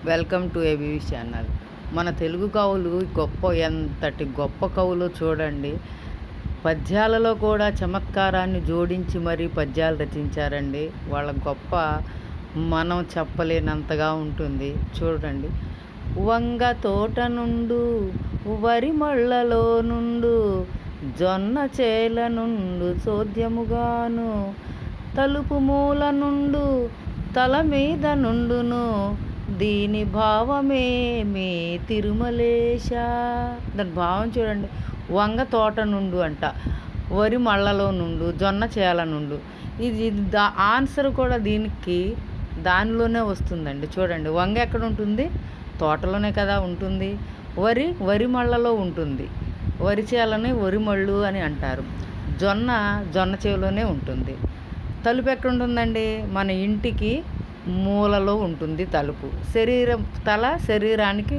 Welcome to ABV channel. మన తెలుగు కవులు ఎంతటి గొప్ప కవులు చూడండి. పద్యాలలో కూడా చమత్కారాన్ని జోడించి మరీ పద్యాలు రచించారండి. వాళ్ళ గొప్ప మనం చెప్పలేనంతగా ఉంటుంది. చూడండి. వంగ తోట నుండు వరి మళ్ళలో నుండు జొన్న చేల నుండు చోద్యముగాను తలుపు మూల నుండు తల మీద నుండును దీని భావమేమి తిరుమలేశ. దాని భావం చూడండి. వంగ తోట నుండు అంట, వరి మళ్ళలో నుండు, జొన్న చేల నుండు. ఇది ఆన్సర్ కూడా దీనికి దానిలోనే వస్తుందండి. చూడండి, వంగ ఎక్కడ ఉంటుంది? తోటలోనే కదా ఉంటుంది. వరి మళ్ళలో ఉంటుంది. వరి చేలని వరి మళ్ళు అని అంటారు. జొన్న చేలోనే ఉంటుంది. తలుపు ఎక్కడ ఉంటుందండి? మన ఇంటికి మూలలో ఉంటుంది తలుపు. శరీరానికి